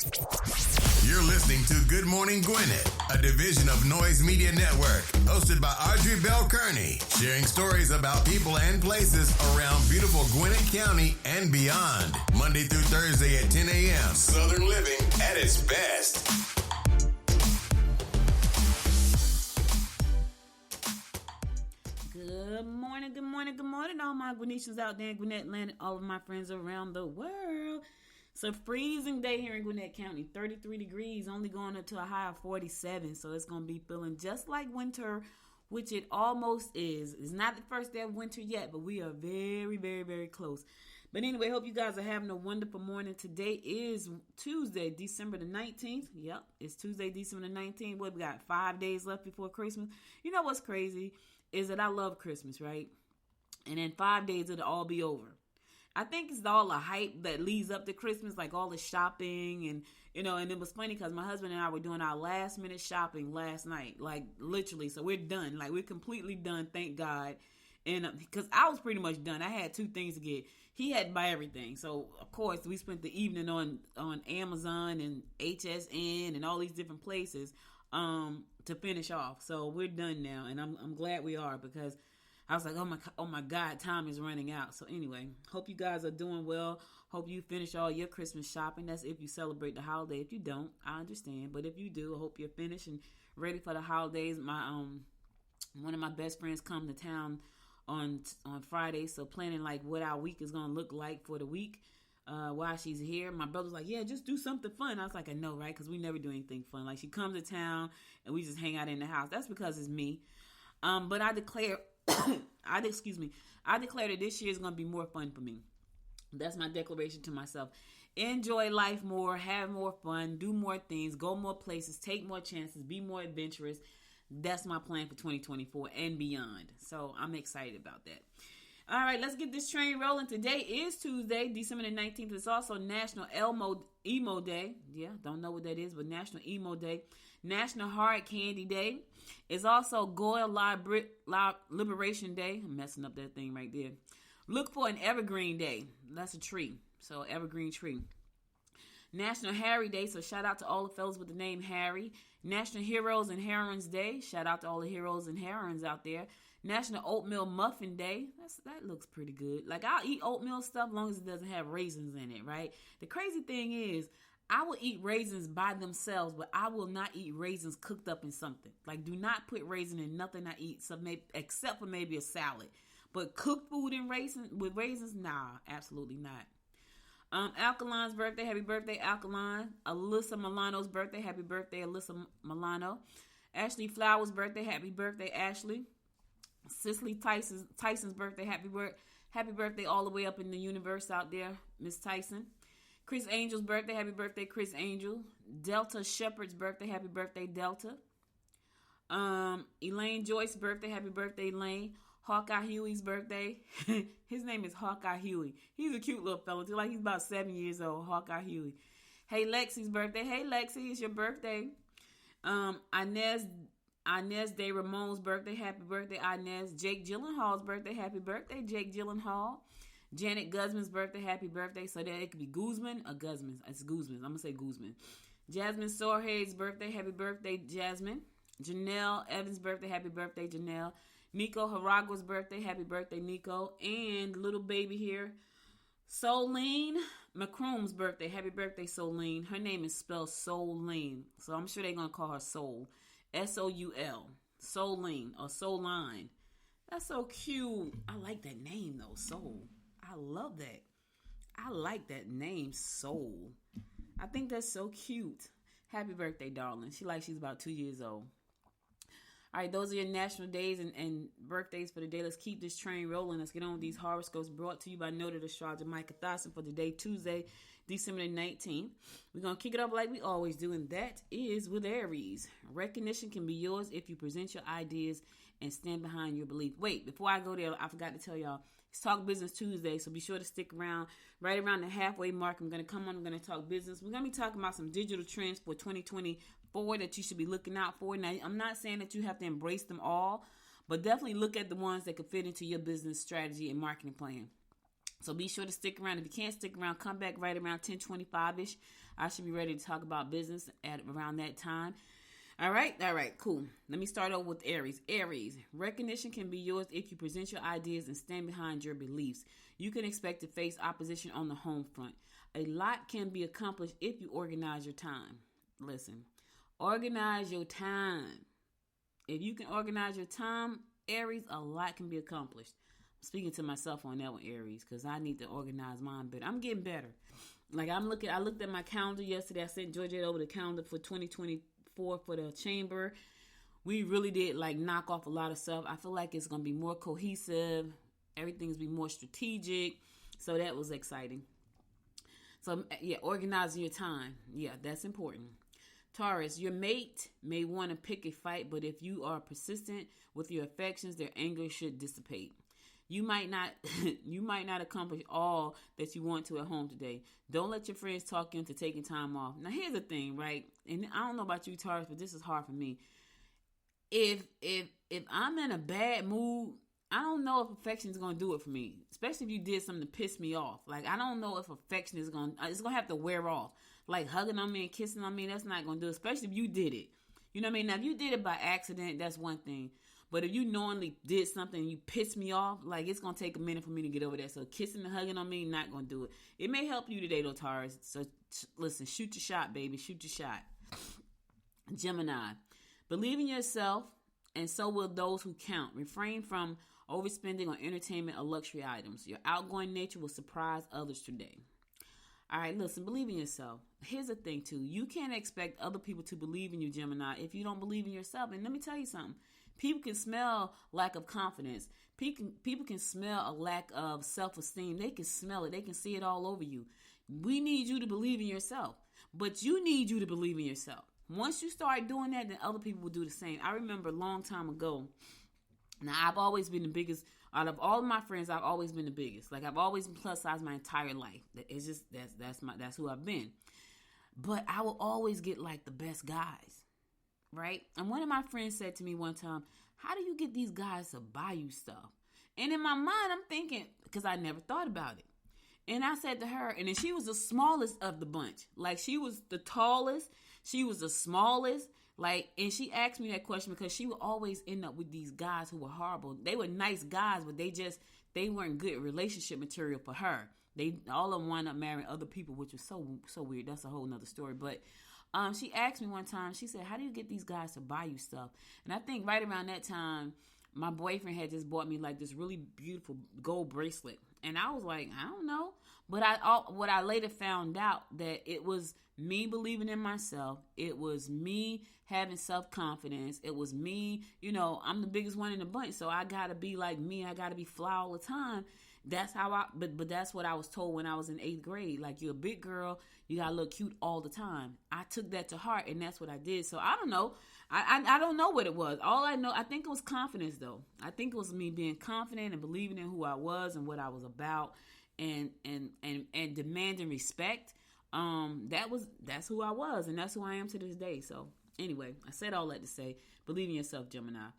You're listening to Good Morning Gwinnett, a division of Noise Media Network, hosted by Audrey Bell Kearney, sharing stories about people and places around beautiful Gwinnett County and beyond. Monday through Thursday at 10 a.m. Southern living at its best. Good morning, good morning, good morning, all my Gwinnetians out there in Gwinnett Land, all of my friends around the world. It's a freezing day here in Gwinnett County, 33 degrees, only going up to a high of 47, so it's going to be feeling just like winter, which it almost is. It's not the first day of winter yet, but we are very, very, very close. But anyway, hope you guys are having a wonderful morning. Today is Tuesday, December the 19th. Yep, it's Tuesday, December the 19th. What, we got 5 days left before Christmas? You know what's crazy is that I love Christmas, right? And in 5 days, it'll all be over. I think it's all the hype that leads up to Christmas, like all the shopping and, and it was funny because my husband and I were doing our last minute shopping last night, like literally. So we're done. Like we're completely done. Thank God. And because I was pretty much done. I had 2 things to get. He had to buy everything. So of course we spent the evening on Amazon and HSN and all these different places, to finish off. So we're done now. And I'm glad we are, because I was like, oh my God, time is running out. So anyway, hope you guys are doing well. Hope you finish all your Christmas shopping. That's if you celebrate the holiday. If you don't, I understand. But if you do, I hope you're finished and ready for the holidays. My one of my best friends come to town on Friday, so planning like what our week is gonna look like for the week while she's here. My brother's like, yeah, just do something fun. I was like, I know, right? Because we never do anything fun. Like she comes to town and we just hang out in the house. That's because it's me. But I declare. I declare that this year is going to be more fun for me. That's my declaration to myself. Enjoy life more, have more fun, do more things, go more places, take more chances, be more adventurous. That's my plan for 2024 and beyond. So I'm excited about that. All right, let's get this train rolling. Today is Tuesday, December the 19th. It's also National Emo Day. Yeah, don't know what that is, but National Emo Day. National Hard Candy Day. It's also Goyle Liberation Day. I'm messing up that thing right there. Look for an Evergreen Day. That's a tree. So evergreen tree. National Harry Day. So shout out to all the fellas with the name Harry. National Heroes and Heroines Day. Shout out to all the heroes and heroines out there. National Oatmeal Muffin Day. That looks pretty good. Like I'll eat oatmeal stuff as long as it doesn't have raisins in it, right? The crazy thing is, I will eat raisins by themselves, but I will not eat raisins cooked up in something. Like, do not put raisin in nothing I eat, except for maybe a salad. But cooked food with raisins, nah, absolutely not. Alkaline's birthday, happy birthday, Alkaline. Alyssa Milano's birthday, happy birthday, Alyssa Milano. Ashley Flowers' birthday, happy birthday, Ashley. Cicely Tyson's birthday, happy birthday all the way up in the universe out there, Miss Tyson. Chris Angel's birthday, happy birthday, Chris Angel. Delta Shepherd's birthday, happy birthday, Delta. Elaine Joyce's birthday, happy birthday, Elaine. Hawkeye Huey's birthday. His name is Hawkeye Huey. He's a cute little fella too, like he's about 7 years old, Hawkeye Huey. Hey, Lexi's birthday. Hey, Lexi, it's your birthday. Inez De Ramon's birthday, happy birthday, Inez. Jake Gyllenhaal's birthday, happy birthday, Jake Gyllenhaal. Janet Guzman's birthday, happy birthday. So that it could be Guzman or Guzman. It's Guzman. I'm going to say Guzman. Jasmine Sorhe's birthday, happy birthday, Jasmine. Janelle Evans' birthday, happy birthday, Janelle. Nico Haragua's birthday, happy birthday, Nico. And little baby here, Soline McCroom's birthday, happy birthday, Soline. Her name is spelled Soline. So I'm sure they're going to call her Soul. S-O-U-L. Soline or Soline. That's so cute. I like that name though, Soul. I love that. I like that name, Soul. I think that's so cute. Happy birthday, darling. She's about 2 years old. All right, those are your national days and birthdays for the day. Let's keep this train rolling. Let's get on with these horoscopes brought to you by noted astrologer Micah Thorson for today, Tuesday, December the 19th. We're going to kick it off like we always do, and that is with Aries. Recognition can be yours if you present your ideas and stand behind your belief. Wait, before I go there, I forgot to tell y'all, it's Talk Business Tuesday, so be sure to stick around. Right around the halfway mark, I'm going to come on, I'm going to talk business. We're going to be talking about some digital trends for 2024 that you should be looking out for. Now, I'm not saying that you have to embrace them all, but definitely look at the ones that could fit into your business strategy and marketing plan. So be sure to stick around. If you can't stick around, come back right around 10:25-ish. I should be ready to talk about business at around that time. All right, cool. Let me start over with Aries. Aries, recognition can be yours if you present your ideas and stand behind your beliefs. You can expect to face opposition on the home front. A lot can be accomplished if you organize your time. Listen, organize your time. If you can organize your time, Aries, a lot can be accomplished. I'm speaking to myself on that one, Aries, because I need to organize mine better. I'm getting better. Like I looked at my calendar yesterday. I sent Georgette over the calendar for 2024 for the chamber. We really did like knock off a lot of stuff. I feel like it's going to be more cohesive. Everything's be more strategic. So that was exciting. So yeah, organizing your time. Yeah, that's important. Taurus, your mate may want to pick a fight, but if you are persistent with your affections, their anger should dissipate. You might not accomplish all that you want to at home today. Don't let your friends talk you into taking time off. Now here's the thing, right? And I don't know about you, Taurus, but this is hard for me. If I'm in a bad mood, I don't know if affection is going to do it for me, especially if you did something to piss me off. Like, I don't know if affection is it's going to have to wear off. Like, hugging on me and kissing on me, that's not going to do it, especially if you did it. You know what I mean? Now, if you did it by accident, that's one thing. But if you knowingly did something and you pissed me off, like, it's going to take a minute for me to get over that. So, kissing and hugging on me, not going to do it. It may help you today, though, Taurus. So, listen, shoot your shot, baby. Shoot your shot. Gemini, believe in yourself, and so will those who count. Refrain from overspending on entertainment or luxury items. Your outgoing nature will surprise others today. All right, listen, believe in yourself. Here's the thing, too. You can't expect other people to believe in you, Gemini, if you don't believe in yourself. And let me tell you something. People can smell lack of confidence. People can smell a lack of self-esteem. They can smell it. They can see it all over you. We need you to believe in yourself. But you need you to believe in yourself. Once you start doing that, then other people will do the same. I remember a long time ago. Now, I've always been the biggest. Out of all of my friends, I've always been the biggest. Like, I've always been plus size my entire life. It's just, that's who I've been. But I will always get, like, the best guys, right? And one of my friends said to me one time, how do you get these guys to buy you stuff? And in my mind, I'm thinking, because I never thought about it. And I said to her, and then she was the smallest of the bunch. Like, she was the tallest. She was the smallest. Like, and she asked me that question because she would always end up with these guys who were horrible. They were nice guys, but they weren't good relationship material for her. They all of them wound up marrying other people, which was so weird. That's a whole nother story. But she asked me one time, she said, how do you get these guys to buy you stuff? And I think right around that time, my boyfriend had just bought me like this really beautiful gold bracelet. And I was like, I don't know. But what I later found out that it was me believing in myself. It was me having self-confidence. It was me, I'm the biggest one in the bunch. So I got to be like me. I got to be fly all the time. That's how but that's what I was told when I was in 8th grade. Like, you're a big girl. You got to look cute all the time. I took that to heart, and that's what I did. So I don't know. I don't know what it was. All I know, I think it was confidence, though. I think it was me being confident and believing in who I was and what I was about, and demanding respect. That's who I was, and that's who I am to this day. So anyway, I said all that to say, believe in yourself, Gemini.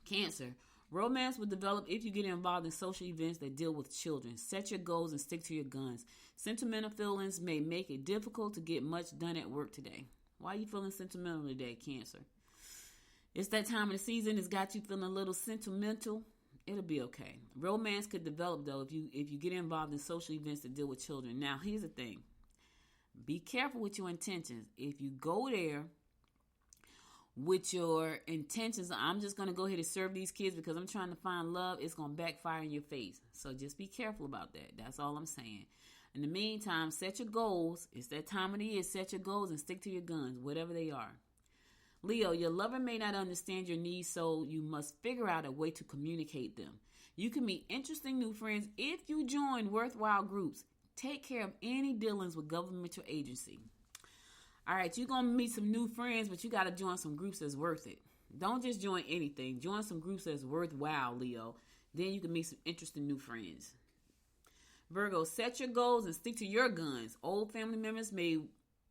Cancer. Romance will develop if you get involved in social events that deal with children. Set your goals and stick to your guns. Sentimental feelings may make it difficult to get much done at work today. Why are you feeling sentimental today, Cancer? It's that time of the season. It's got you feeling a little sentimental. It'll be okay. Romance could develop, though, if you get involved in social events that deal with children. Now, here's the thing. Be careful with your intentions. If you go there with your intentions, I'm just going to go ahead and serve these kids because I'm trying to find love, it's going to backfire in your face. So just be careful about that. That's all I'm saying. In the meantime, set your goals. It's that time of the year. Set your goals and stick to your guns, whatever they are. Leo, your lover may not understand your needs, so you must figure out a way to communicate them. You can meet interesting new friends if you join worthwhile groups. Take care of any dealings with governmental agency. All right, you're going to meet some new friends, but you got to join some groups that's worth it. Don't just join anything. Join some groups that's worthwhile, Leo. Then you can meet some interesting new friends. Virgo, set your goals and stick to your guns. Old family members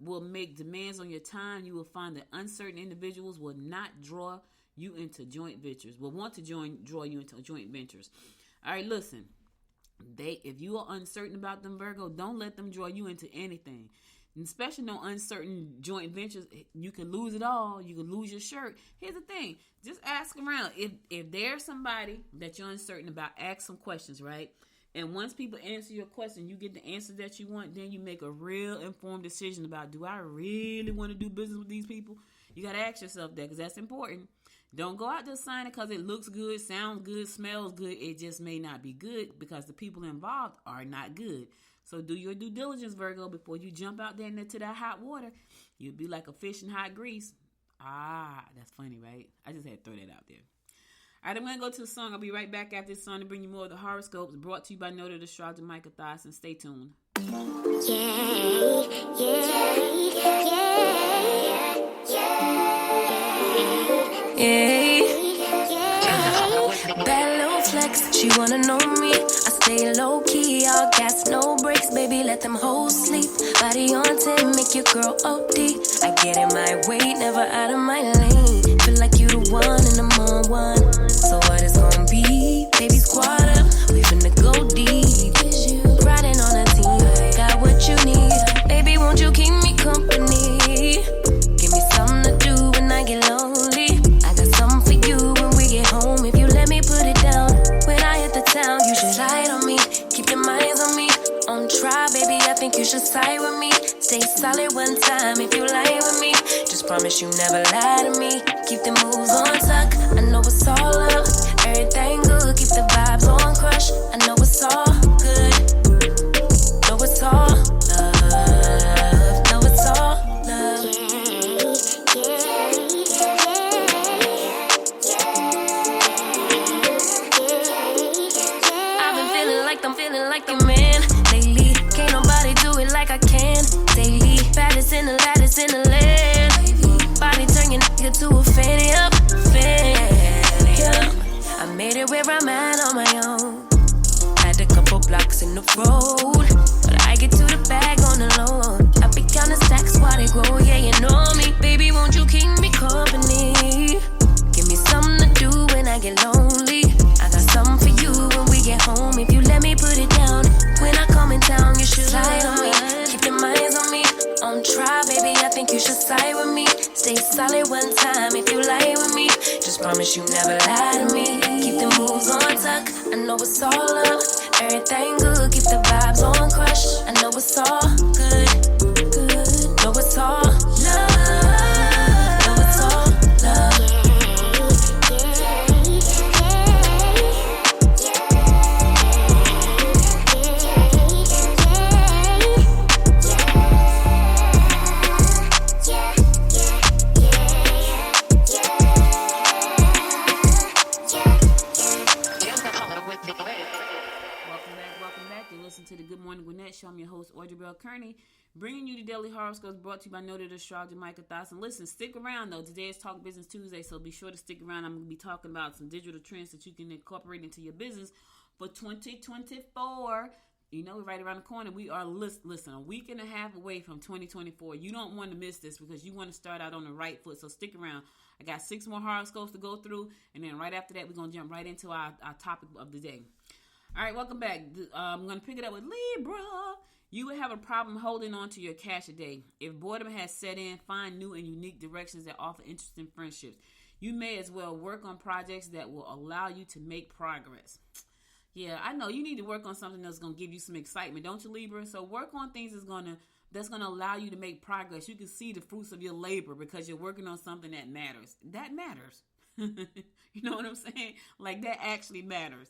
will make demands on your time. You will find that uncertain individuals will not draw you into joint ventures. Will want to draw you into joint ventures. All right, listen. If you are uncertain about them, Virgo, don't let them draw you into anything. And especially no uncertain joint ventures. You can lose it all. You can lose your shirt. Here's the thing. Just ask around. If there's somebody that you're uncertain about, ask some questions, right? And once people answer your question, you get the answer that you want, then you make a real informed decision about, do I really want to do business with these people? You got to ask yourself that, because that's important. Don't go out there signing it because it looks good, sounds good, smells good. It just may not be good because the people involved are not good. So do your due diligence, Virgo, before you jump out there into that hot water. You'll be like a fish in hot grease. Ah, that's funny, right? I just had to throw that out there. All right, I'm going to go to the song. I'll be right back after this song to bring you more of the horoscopes brought to you by noted astrologer Micah Thyssen. Stay tuned. Bad little flex, she wanna know me. I stay low key, all gas, no brakes, baby, let them hoes sleep. Body on 10, make your girl OD. I get in my way, never out of my lane. Feel like you the one and I'm on one. So what it's gonna be? Baby, squad up, we finna go deep. Riding on a team, got what you need. Baby, won't you keep me company? Give me something to do when I get lonely. I got something for you when we get home. If you let me put it down, when I hit the town, you should slide on me. Keep your minds on me. On try, baby, I think you should side with me. Stay solid one time if you lie with me. Just promise you never lie to me. Keep the moves on tuck. I know it's all up. Everything good. Keep the vibes on crush. I know it's all good. Know it's all love. Know it's all love. I've been feeling like I'm feeling like the man lately. Can't nobody do it like I can daily. Baddest in the lattice in the land. Body turn your nigga to a fanny up, fanny up. I made it where I'm at on my own. Had a couple blocks in the road, but I get to the bag on the low. I be counting stacks while they grow, yeah, you know me. Baby, won't you keep me company? Give me something to do when I get lonely. I got something for you when we get home. If you let me put it down, when I come in town, you should slide on me. Keep your minds on me. On try, baby, I think you should side with me. Stay solid one time if you lie with me. Just promise you never lie to me. Keep the moves on tuck. I know it's all up. Everything good. Keep the vibes on crush. I know it's all good. Good. Know it's all love. Know it's all love. To the Good Morning Gwinnett Show. I'm your host, Audrey Bell Kearney, bringing you the daily horoscopes brought to you by noted astrologer Micah Thyssen. Listen, stick around though. Today is Talk Business Tuesday, so be sure to stick around. I'm going to be talking about some digital trends that you can incorporate into your business for 2024. You know, right around the corner. We are, listen, a week and a half away from 2024. You don't want to miss this because you want to start out on the right foot, so stick around. I got 6 more horoscopes to go through, and then right after that, we're going to jump right into our topic of the day. All right, welcome back. I'm going to pick it up with Libra. You will have a problem holding on to your cash today. If boredom has set in, find new and unique directions that offer interesting friendships. You may as well work on projects that will allow you to make progress. Yeah, I know you need to work on something that's going to give you some excitement, don't you, Libra? So work on things that's going to allow you to make progress. You can see the fruits of your labor because you're working on something that matters. That matters. You know what I'm saying? Like, that actually matters.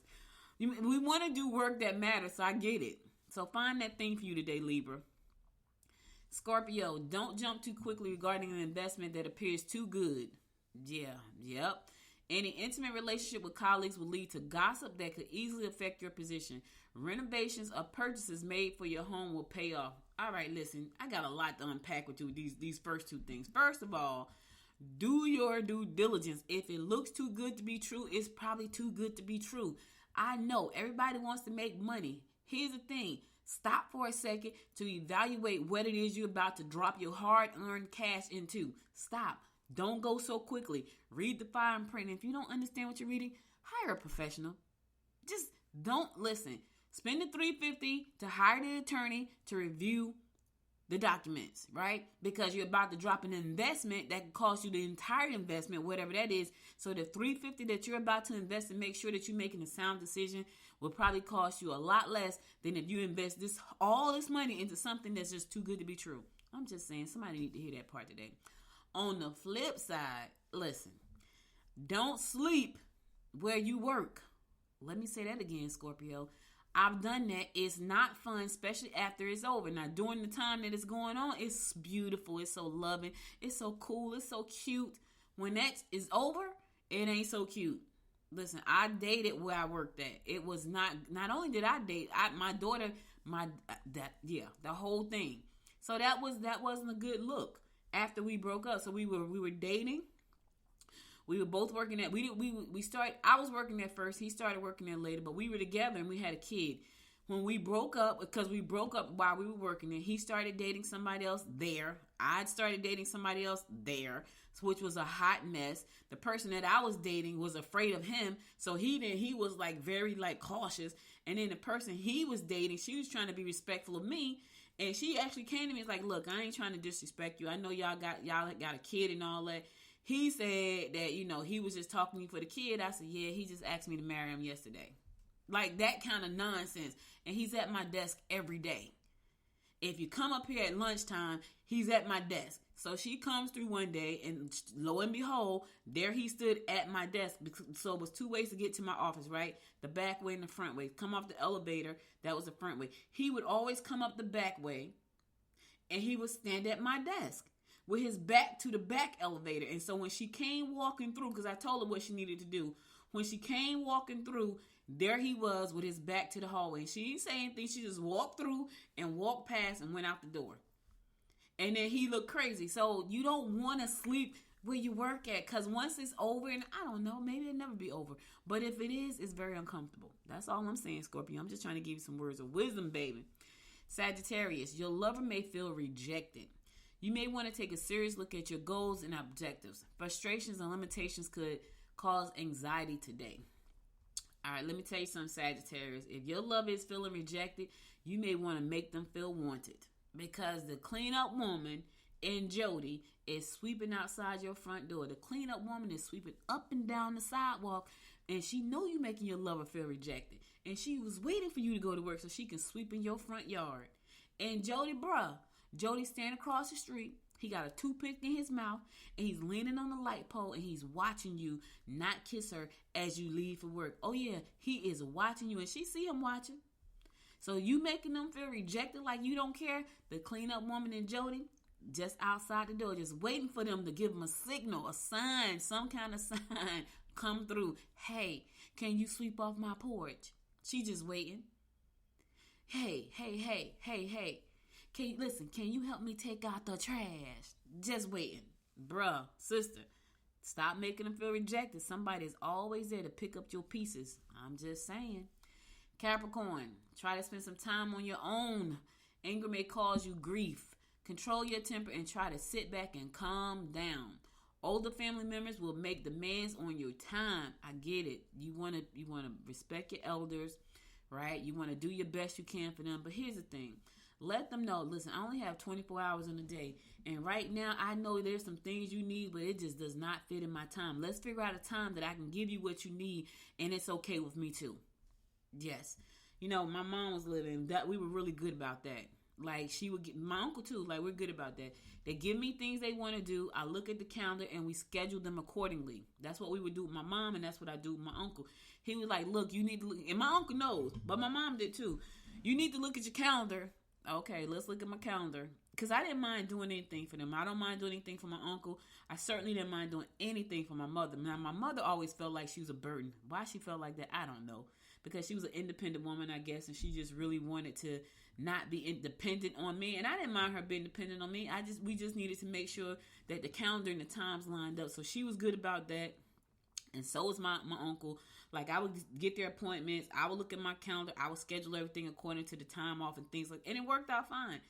We want to do work that matters, so I get it. So find that thing for you today, Libra. Scorpio, don't jump too quickly regarding an investment that appears too good. Yep. Any intimate relationship with colleagues will lead to gossip that could easily affect your position. Renovations or purchases made for your home will pay off. All right, listen, I got a lot to unpack with you these first 2 things. First of all, do your due diligence. If it looks too good to be true, it's probably too good to be true. I know everybody wants to make money. Here's the thing. Stop for a second to evaluate what it is you're about to drop your hard-earned cash into. Stop. Don't go so quickly. Read the fine print. If you don't understand what you're reading, hire a professional. Just don't listen. Spend the $350 to hire the attorney to review the documents, right? Because you're about to drop an investment that can cost you the entire investment, whatever that is. So the $350 that you're about to invest and make sure that you're making a sound decision will probably cost you a lot less than if you invest all this money into something that's just too good to be true. I'm just saying, somebody need to hear that part today. On the flip side, listen, don't sleep where you work. Let me say that again, Scorpio. I've done that. It's not fun, especially after it's over. Now, during the time that it's going on, it's beautiful. It's so loving. It's so cool. It's so cute. When that is over, it ain't so cute. Listen, I dated where I worked at. It was not only did I date, my daughter, the whole thing. So that wasn't a good look after we broke up. So we were dating. We were both working at, I was working there first. He started working there later, but we were together and we had a kid. When we broke up, because we broke up while we were working there, he started dating somebody else there. I started dating somebody else there, which was a hot mess. The person that I was dating was afraid of him. So he was like very like cautious. And then the person he was dating, she was trying to be respectful of me. And she actually came to me and was like, look, I ain't trying to disrespect you. I know y'all got a kid and all that. He said that, he was just talking to me for the kid. I said, yeah, he just asked me to marry him yesterday. Like that kind of nonsense. And he's at my desk every day. If you come up here at lunchtime, he's at my desk. So she comes through one day and lo and behold, there he stood at my desk. So it was two ways to get to my office, right? The back way and the front way. Come off the elevator, that was the front way. He would always come up the back way and he would stand at my desk with his back to the back elevator. And so when she came walking through, because I told her what she needed to do, when she came walking through, there he was with his back to the hallway. She didn't say anything. She just walked through and walked past and went out the door. And then he looked crazy. So you don't want to sleep where you work at, because once it's over, and I don't know, maybe it'll never be over. But if it is, it's very uncomfortable. That's all I'm saying, Scorpio. I'm just trying to give you some words of wisdom, baby. Sagittarius, your lover may feel rejected. You may want to take a serious look at your goals and objectives. Frustrations and limitations could cause anxiety today. All right, let me tell you something, Sagittarius. If your lover is feeling rejected, you may want to make them feel wanted, because the cleanup woman in Jody is sweeping outside your front door. The cleanup woman is sweeping up and down the sidewalk, and she know you making your lover feel rejected. And she was waiting for you to go to work so she can sweep in your front yard. And Jody standing across the street. He got a toothpick in his mouth, and he's leaning on the light pole, and he's watching you not kiss her as you leave for work. Oh, yeah, he is watching you, and she see him watching. So you making them feel rejected like you don't care. The cleanup woman and Jody just outside the door, just waiting for them to give them a signal, a sign, some kind of sign come through. Hey, can you sweep off my porch? She just waiting. Hey. Can you help me take out the trash? Just waiting. Bruh, sister, stop making them feel rejected. Somebody is always there to pick up your pieces. I'm just saying. Capricorn, try to spend some time on your own. Anger may cause you grief. Control your temper and try to sit back and calm down. Older family members will make demands on your time. I get it. You want to respect your elders, right? You want to do your best you can for them. But here's the thing. Let them know, listen, I only have 24 hours in a day. And right now, I know there's some things you need, but it just does not fit in my time. Let's figure out a time that I can give you what you need, and it's okay with me too. Yes. My mom was living, that we were really good about that. Like, she would get, my uncle too, like, we're good about that. They give me things they want to do. I look at the calendar and we schedule them accordingly. That's what we would do with my mom, and that's what I do with my uncle. He was like, look, you need to look, and my uncle knows, but my mom did too. You need to look at your calendar. Okay, let's look at my calendar. Because I didn't mind doing anything for them. I don't mind doing anything for my uncle. I certainly didn't mind doing anything for my mother. Now, my mother always felt like she was a burden. Why she felt like that, I don't know. Because she was an independent woman, I guess, and she just really wanted to not be independent on me. And I didn't mind her being dependent on me. We just needed to make sure that the calendar and the times lined up. So she was good about that. And so was my uncle. Like, I would get their appointments. I would look at my calendar. I would schedule everything according to the time off and things like that. And it worked out fine.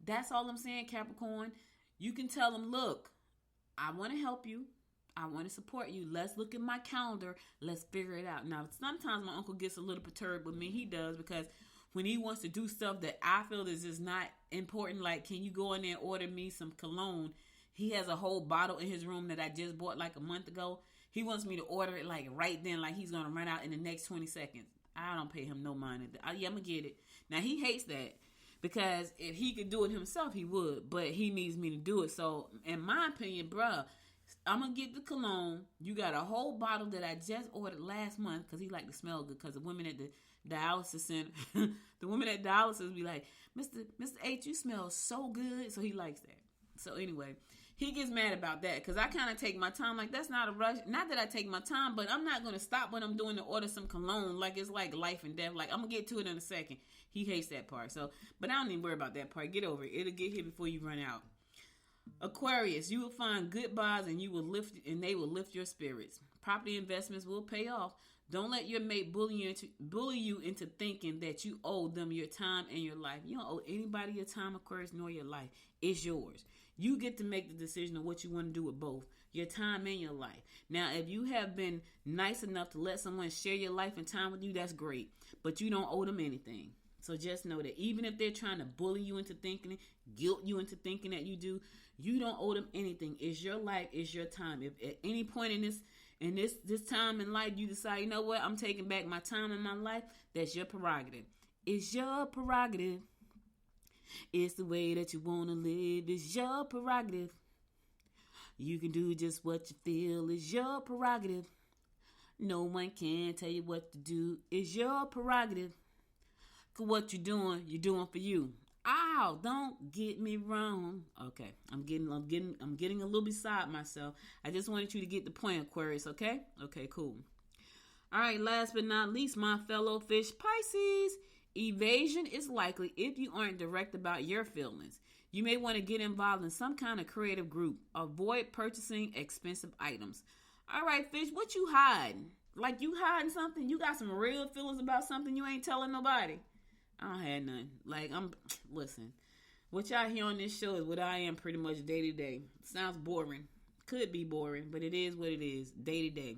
That's all I'm saying, Capricorn. You can tell them, look, I want to help you. I want to support you. Let's look at my calendar. Let's figure it out. Now, sometimes my uncle gets a little perturbed with me. He does, because when he wants to do stuff that I feel is just not important, like, can you go in there and order me some cologne? He has a whole bottle in his room that I just bought like a month ago. He wants me to order it like right then, like he's going to run out in the next 20 seconds. I don't pay him no mind. Yeah, I'm going to get it. Now, he hates that, because if he could do it himself, he would. But he needs me to do it. So, in my opinion, bruh, I'm going to get the cologne. You got a whole bottle that I just ordered last month, because he like to smell good, because the women at the dialysis center, the women at dialysis be like, Mr. H, you smell so good. So he likes that. So anyway, he gets mad about that, because I kind of take my time. Like, that's not a rush. Not that I take my time, but I'm not going to stop what I'm doing to order some cologne. Like, it's like life and death. Like, I'm going to get to it in a second. He hates that part. So, but I don't even worry about that part. Get over it. It'll get here before you run out. Aquarius, you will find good buys, and they will lift your spirits. Property investments will pay off. Don't let your mate bully you into thinking that you owe them your time and your life. You don't owe anybody your time, Aquarius, nor your life. It's yours. You get to make the decision of what you want to do with both, your time and your life. Now, if you have been nice enough to let someone share your life and time with you, that's great. But you don't owe them anything. So just know that even if they're trying to bully you into thinking, guilt you into thinking that you do, you don't owe them anything. It's your life. It's your time. If at any point in this time in life you decide, you know what, I'm taking back my time in my life, that's your prerogative. It's your prerogative. It's the way that you want to live. It's your prerogative. You can do just what you feel. It's your prerogative. No one can tell you what to do. It's your prerogative. Cause what you're doing for you. Ow, don't get me wrong. Okay, I'm getting a little beside myself. I just wanted you to get the point, Aquarius, okay? Okay, cool. All right, last but not least, my fellow fish Pisces. Evasion is likely if you aren't direct about your feelings. You may want to get involved in some kind of creative group. Avoid purchasing expensive items. All right, fish, what you hiding? Like, you hiding something? You got some real feelings about something you ain't telling nobody? I don't have none. Like, listen, what y'all hear on this show is what I am pretty much day to day. Sounds boring. Could be boring, but it is what it is, day to day.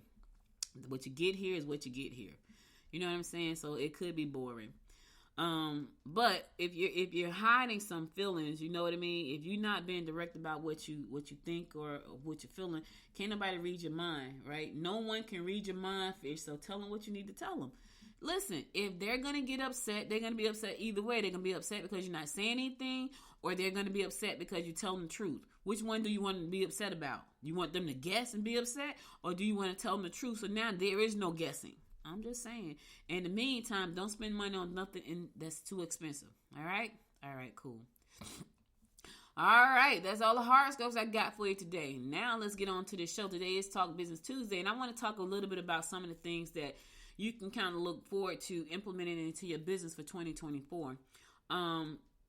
What you get here is what you get here. You know what I'm saying? So it could be boring. But if you're hiding some feelings, you know what I mean? If you're not being direct about what you think or what you're feeling, can't nobody read your mind, right? No one can read your mind, fish. So tell them what you need to tell them. Listen, if they're going to get upset, they're going to be upset either way. They're going to be upset because you're not saying anything, or they're going to be upset because you tell them the truth. Which one do you want to be upset about? You want them to guess and be upset, or do you want to tell them the truth? So now there is no guessing. I'm just saying. In the meantime, don't spend money on nothing that's too expensive. All right? All right, cool. All right, that's all the horoscopes I got for you today. Now let's get on to the show. Today is Talk Business Tuesday, and I want to talk a little bit about some of the things that you can kind of look forward to implementing into your business for 2024.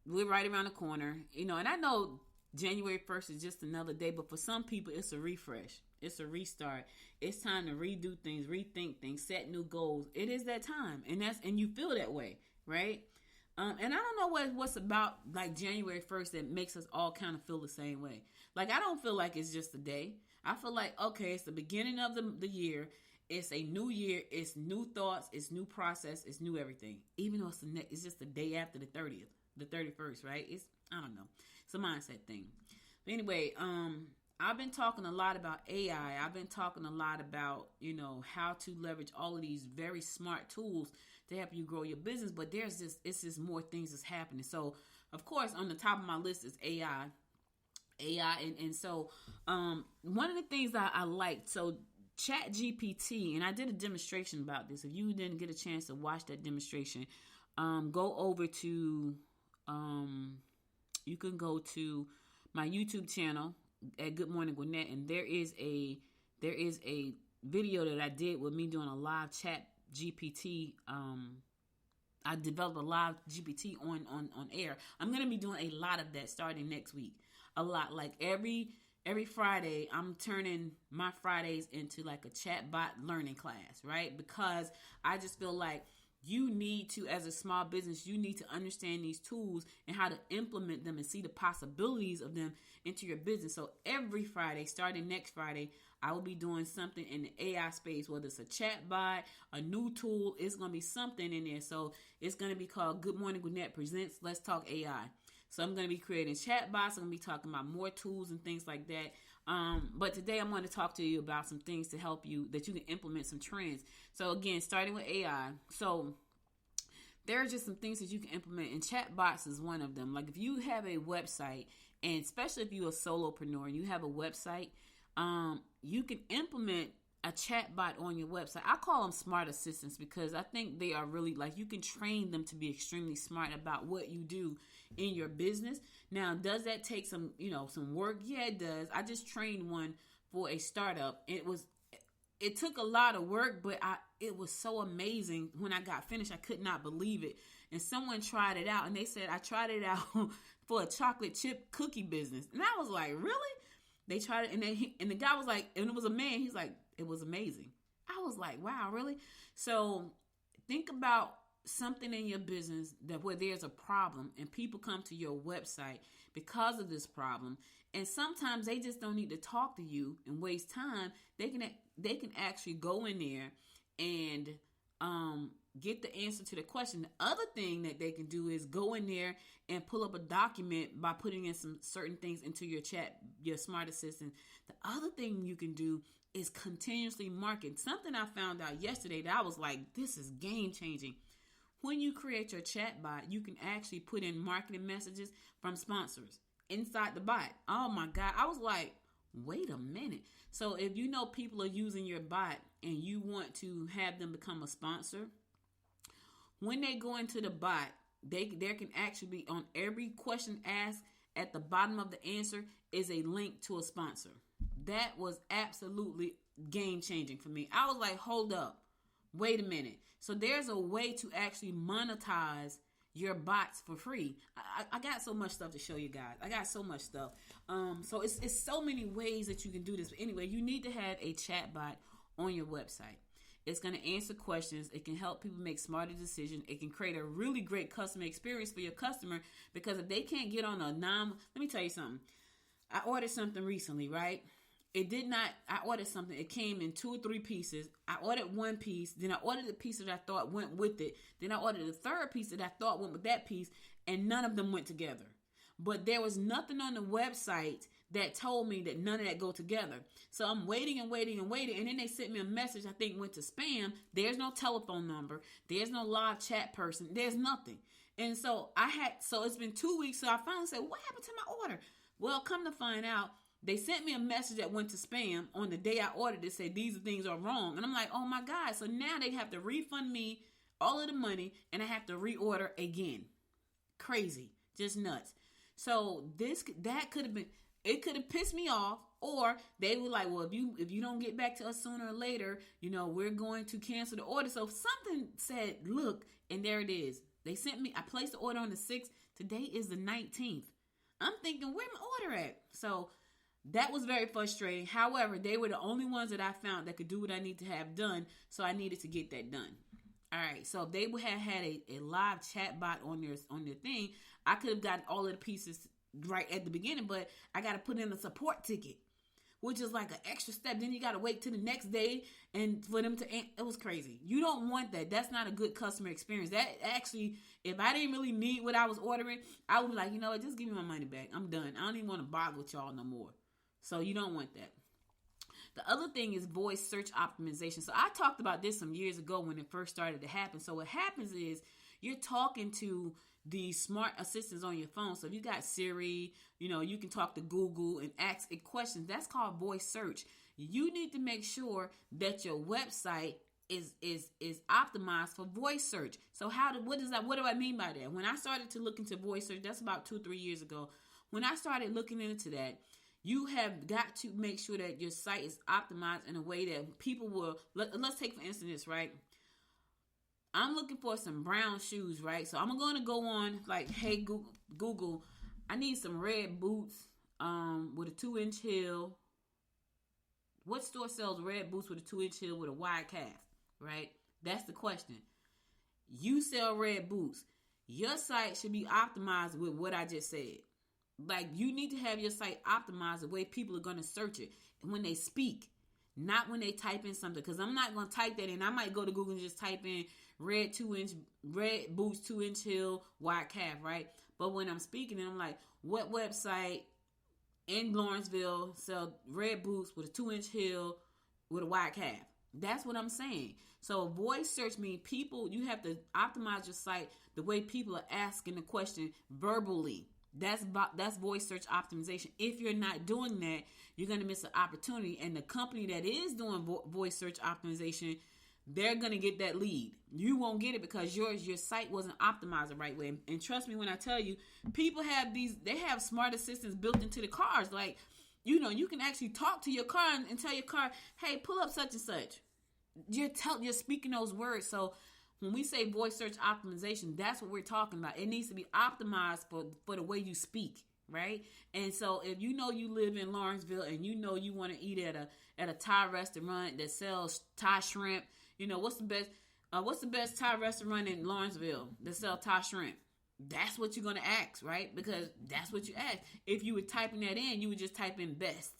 We're right around the corner, and I know January 1st is just another day, but for some people, it's a refresh. It's a restart. It's time to redo things, rethink things, set new goals. It is that time, and you feel that way, right? And I don't know what's about like January 1st that makes us all kind of feel the same way. Like, I don't feel like it's just a day. I feel like, okay, it's the beginning of the year. It's a new year. It's new thoughts. It's new process. It's new everything. Even though it's just the day after the 30th, the 31st, right? I don't know. It's a mindset thing. But anyway, I've been talking a lot about AI. I've been talking a lot about, how to leverage all of these very smart tools to help you grow your business. But it's just more things that's happening. So, of course, on the top of my list is AI. And so, one of the things that I like, so ChatGPT, and I did a demonstration about this. If you didn't get a chance to watch that demonstration, go over to, you can go to my YouTube channel at Good Morning Gwinnett, and there is a video that I did with me doing a live chat GPT. I developed a live GPT on air. I'm going to be doing a lot of that starting next week. A lot, like every Friday, I'm turning my Fridays into like a chatbot learning class, right? Because I just feel like you need to, as a small business, you need to understand these tools and how to implement them and see the possibilities of them into your business. So every Friday, starting next Friday, I will be doing something in the AI space, whether it's a chat bot, a new tool, it's going to be something in there. So it's going to be called Good Morning Gwinnett Presents Let's Talk AI. So I'm going to be creating chat bots. I'm going to be talking about more tools and things like that. But today I'm going to talk to you about some things to help you that you can implement some trends. So again, starting with AI. So there are just some things that you can implement, and chat bots is one of them. Like if you have a website, and especially if you're a solopreneur and you have a website, you can implement a chat bot on your website. I call them smart assistants because I think they are really, like, you can train them to be extremely smart about what you do in your business. Now, does that take some work? Yeah, it does. I just trained one for a startup. It took a lot of work, but it was so amazing. When I got finished, I could not believe it. And someone tried it out, and they said, I tried it out for a chocolate chip cookie business. And I was like, really? They tried it, and the guy was like, and it was a man, he's like, it was amazing. I was like, wow, really? So think about something in your business that where there's a problem and people come to your website because of this problem, and sometimes they just don't need to talk to you and waste time. They can actually go in there and get the answer to the question. The other thing that they can do is go in there and pull up a document by putting in some certain things into your chat, your smart assistant. The other thing you can do is continuously market. Something I found out yesterday that I was like, this is game changing. When you create your chat bot, you can actually put in marketing messages from sponsors inside the bot. Oh my God. I was like, wait a minute. So if you know people are using your bot and you want to have them become a sponsor, when they go into the bot, there can actually be, on every question asked, at the bottom of the answer is a link to a sponsor. That was absolutely game changing for me. I was like, hold up, wait a minute. So there's a way to actually monetize your bots for free. I got so much stuff to show you guys. I got so much stuff. So it's so many ways that you can do this. But anyway, you need to have a chat bot on your website. It's going to answer questions. It can help people make smarter decisions. It can create a really great customer experience for your customer, because if they can't get on let me tell you something. I ordered something recently, right? I ordered something. It came in 2 or 3 pieces. I ordered one piece. Then I ordered the piece that I thought went with it. Then I ordered the third piece that I thought went with that piece, and none of them went together. But there was nothing on the website that told me that none of that go together. So I'm waiting and waiting and waiting. And then they sent me a message, I think went to spam. There's no telephone number. There's no live chat person. There's nothing. And so it's been 2 weeks. So I finally said, what happened to my order? Well, come to find out, they sent me a message that went to spam on the day I ordered it, said these things are wrong. And I'm like, oh my God. So now they have to refund me all of the money and I have to reorder again. Crazy. Just nuts. So that could have been, it could have pissed me off, or they were like, well, if you don't get back to us sooner or later, we're going to cancel the order. So something said, look, and there it is. They sent me, I placed the order on the 6th. Today is the 19th. I'm thinking, where's my order at? So that was very frustrating. However, they were the only ones that I found that could do what I need to have done. So I needed to get that done. All right. So if they would have had a live chat bot on their thing, I could have gotten all of the pieces right at the beginning, but I got to put in a support ticket, which is like an extra step. Then you got to wait till the next day and for them to, it was crazy. You don't want that. That's not a good customer experience. That actually, if I didn't really need what I was ordering, I would be like, just give me my money back. I'm done. I don't even want to bother with y'all no more. So you don't want that. The other thing is voice search optimization. So I talked about this some years ago when it first started to happen. So what happens is you're talking to the smart assistants on your phone. So if you got Siri, you can talk to Google and ask it questions. That's called voice search. You need to make sure that your website is optimized for voice search. So what do I mean by that? When I started to look into voice search, that's about 2-3 years ago. When I started looking into that, you have got to make sure that your site is optimized in a way that people will, let's take for instance this, right? I'm looking for some brown shoes, right? So I'm going to go on like, hey, Google, I need some red boots with a 2-inch heel. What store sells red boots with a 2-inch heel with a wide calf, right? That's the question. You sell red boots. Your site should be optimized with what I just said. Like, you need to have your site optimized the way people are going to search it when they speak, not when they type in something. Because I'm not going to type that in. I might go to Google and just type in red boots 2-inch heel wide calf, right? But when I'm speaking, and I'm like, what website in Lawrenceville sell red boots with a 2-inch heel with a wide calf? That's what I'm saying. So voice search means people, you have to optimize your site the way people are asking the question verbally. That's voice search optimization. If you're not doing that, you're going to miss an opportunity. And the company that is doing voice search optimization, they're going to get that lead. You won't get it because your site wasn't optimized the right way. And trust me when I tell you, people they have smart assistants built into the cars. Like, you know, you can actually talk to your car and tell your car, hey, pull up such and such. You're speaking those words. So when we say voice search optimization, that's what we're talking about. It needs to be optimized for the way you speak, right? And so if you know you live in Lawrenceville and you know you want to eat at a Thai restaurant that sells Thai shrimp, you know, what's the best Thai restaurant in Lawrenceville that sells Thai shrimp? That's what you're going to ask, right? Because that's what you ask. If you were typing that in, you would just type in best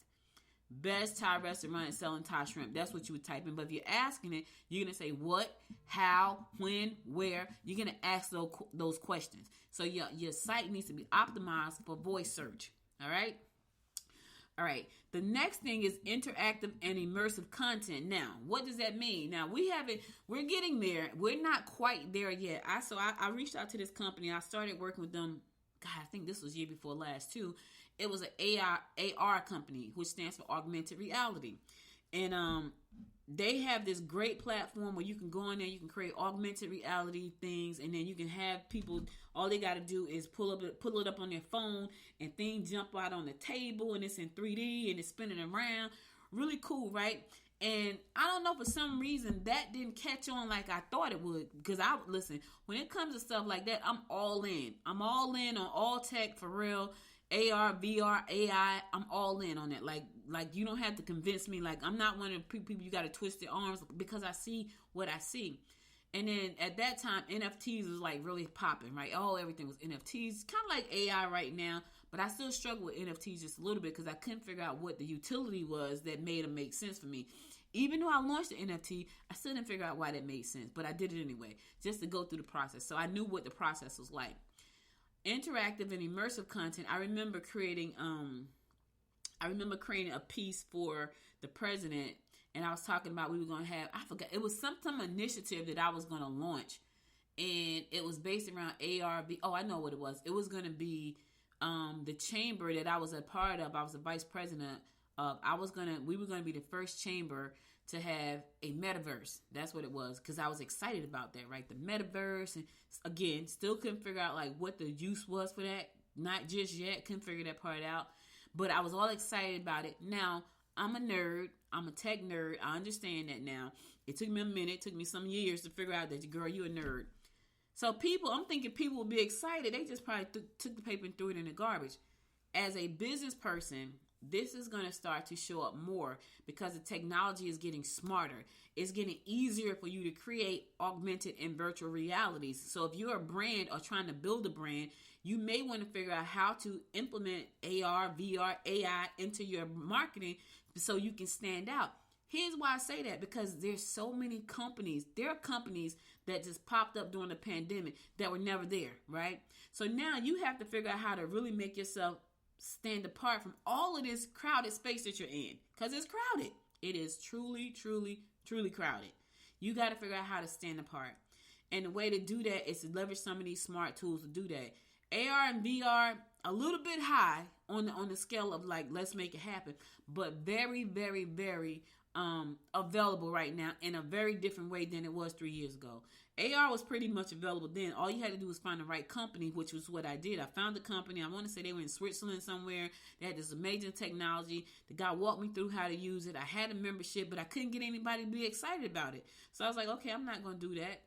Thai restaurant selling Thai shrimp. That's what you would type in. But if you're asking it, you're going to say what, how, when, where. You're going to ask those questions. So your site needs to be optimized for voice search. All right? All right. The next thing is interactive and immersive content. Now, what does that mean? Now, we're getting there. We're not quite there yet. I reached out to this company. I started working with them. God, I think this was year before last too. It was an AR company, which stands for augmented reality. And they have this great platform where you can go in there, you can create augmented reality things, and then you can have people, all they got to do is pull it up on their phone, and things jump out on the table, and it's in 3D, and it's spinning around. Really cool, right? And I don't know, for some reason, that didn't catch on like I thought it would. Because listen, when it comes to stuff like that, I'm all in. I'm all in on all tech for real. AR, VR, AI, I'm all in on it. Like you don't have to convince me. Like, I'm not one of the people you got to twist your arms, because I see what I see. And then at that time, NFTs was like really popping, right? Oh, everything was NFTs. Kind of like AI right now. But I still struggle with NFTs just a little bit because I couldn't figure out what the utility was that made them make sense for me. Even though I launched the NFT, I still didn't figure out why that made sense. But I did it anyway, just to go through the process. So I knew what the process was like. Interactive and immersive content. I remember creating a piece for the president, and I was talking about we were going to have, I forgot, it was some initiative that I was going to launch, and it was based around ARV. Oh, I know what it was. It was going to be the chamber that I was a part of. I was the vice president of. We were going to be the first chamber to have a metaverse. That's what it was, because I was excited about that, right? The metaverse, and again, still couldn't figure out like what the use was for that. Not just yet, couldn't figure that part out, but I was all excited about it. Now, I'm a nerd. I'm a tech nerd. I understand that now. It took me a minute. It took me some years to figure out that, girl, you a nerd. So I'm thinking people will be excited. They just probably took the paper and threw it in the garbage. As a business person, this is going to start to show up more because the technology is getting smarter. It's getting easier for you to create augmented and virtual realities. So if you're a brand or trying to build a brand, you may want to figure out how to implement AR, VR, AI into your marketing so you can stand out. Here's why I say that, because there's so many companies. There are companies that just popped up during the pandemic that were never there, right? So now you have to figure out how to really make yourself stand apart from all of this crowded space that you're in, because it's crowded. It is truly, truly, truly crowded. You got to figure out how to stand apart. And the way to do that is to leverage some of these smart tools to do that. AR and VR, a little bit high on the scale of like, let's make it happen, but very, very, very available right now in a very different way than it was 3 years ago. AR was pretty much available then. All you had to do was find the right company, which was what I did. I found the company. I want to say they were in Switzerland somewhere. They had this amazing technology. The guy walked me through how to use it. I had a membership, but I couldn't get anybody to be excited about it. So I was like, okay, I'm not going to do that,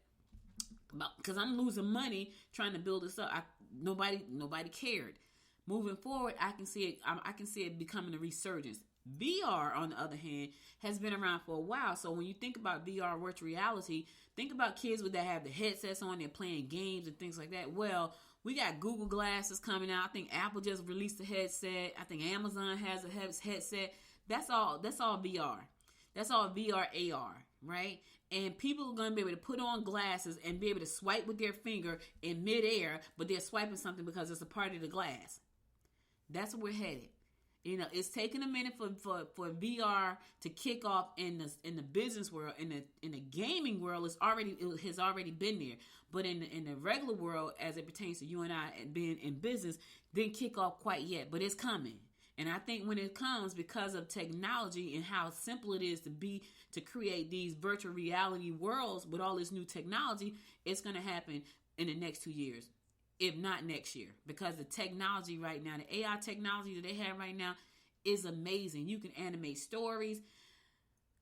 because I'm losing money trying to build this up. Nobody cared. moving forward, I can see it. I can see it becoming a resurgence. VR, on the other hand, has been around for a while. So when you think about VR, virtual reality, think about kids that have the headsets on, they're playing games and things like that. Well, we got Google Glasses coming out. I think Apple just released a headset. I think Amazon has a headset. That's all VR. That's all VR AR, right? And people are going to be able to put on glasses and be able to swipe with their finger in midair, but they're swiping something because it's a part of the glass. That's where we're headed. You know, it's taking a minute for VR to kick off in the business world, in the gaming world. It has already been there, but in the regular world, as it pertains to you and I being in business, didn't kick off quite yet, but it's coming. And I think when it comes, because of technology and how simple it is to create these virtual reality worlds with all this new technology, it's going to happen in the next 2 years. If not next year, because the technology right now, the AI technology that they have right now is amazing. You can animate stories.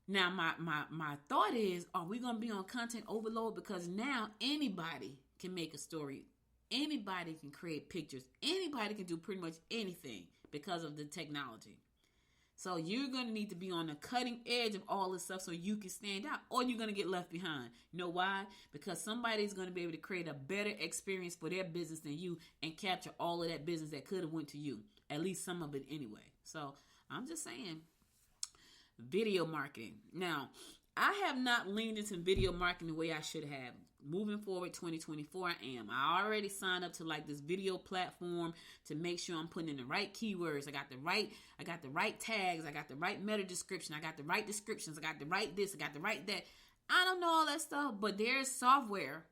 Now, my thought is, are we going to be on content overload? Because now anybody can make a story. Anybody can create pictures. Anybody can do pretty much anything because of the technology. So you're going to need to be on the cutting edge of all this stuff so you can stand out, or you're going to get left behind. You know why? Because somebody's going to be able to create a better experience for their business than you and capture all of that business that could have went to you, at least some of it anyway. So I'm just saying, video marketing. Now, I have not leaned into video marketing the way I should have. Moving forward, 2024, I am. I already signed up to like this video platform to make sure I'm putting in the right keywords. I got the right tags. I got the right meta description. I got the right descriptions. I got the right this. I got the right that. I don't know all that stuff, but there's software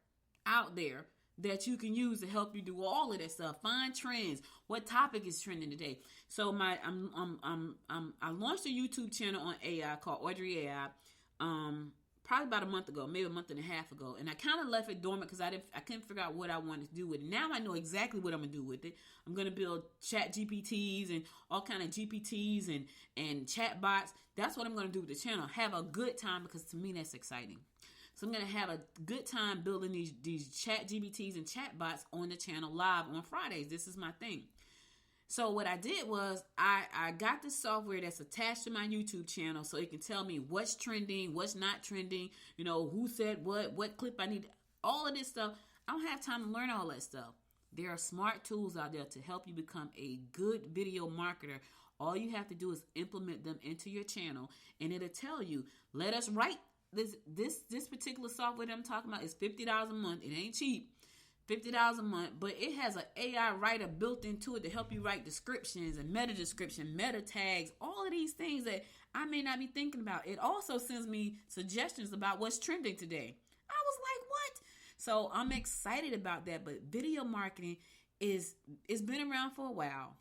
out there that you can use to help you do all of that stuff. Find trends. What topic is trending today? So I launched a YouTube channel on AI called Audrey AI. Probably about a month ago, maybe a month and a half ago, and I kind of left it dormant because I couldn't figure out what I wanted to do with it. Now I know exactly what I'm gonna do with it. I'm gonna build chat GPTs and all kind of GPTs and chat bots. That's what I'm gonna do with the channel. Have a good time, because to me that's exciting. So I'm gonna have a good time building these chat GPTs and chat bots on the channel live on Fridays. This is my thing. So what I did was I got this software that's attached to my YouTube channel so it can tell me what's trending, what's not trending, you know, who said what clip I need, all of this stuff. I don't have time to learn all that stuff. There are smart tools out there to help you become a good video marketer. All you have to do is implement them into your channel, and it'll tell you, let us write this particular software that I'm talking about is $50 a month. It ain't cheap. $50 a month, but it has an AI writer built into it to help you write descriptions and meta description, meta tags, all of these things that I may not be thinking about. It also sends me suggestions about what's trending today. I was like, what? So I'm excited about that. But video marketing it's been around for a while,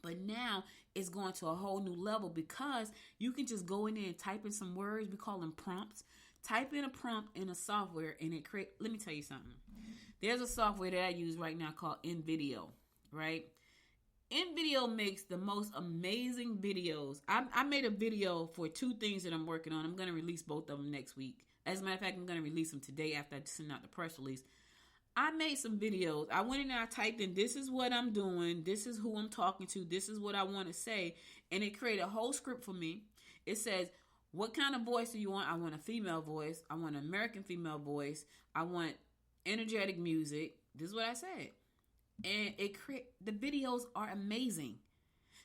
but now it's going to a whole new level because you can just go in there and type in some words. We call them prompts. Type in a prompt in a software and it create. Let me tell you something. There's a software that I use right now called InVideo, right? InVideo makes the most amazing videos. I made a video for 2 things that I'm working on. I'm going to release both of them next week. As a matter of fact, I'm going to release them today after I send out the press release. I made some videos. I went in and I typed in, this is what I'm doing. This is who I'm talking to. This is what I want to say. And it created a whole script for me. It says, what kind of voice do you want? I want a female voice. I want an American female voice. I want energetic music. This is what I said. And the videos are amazing.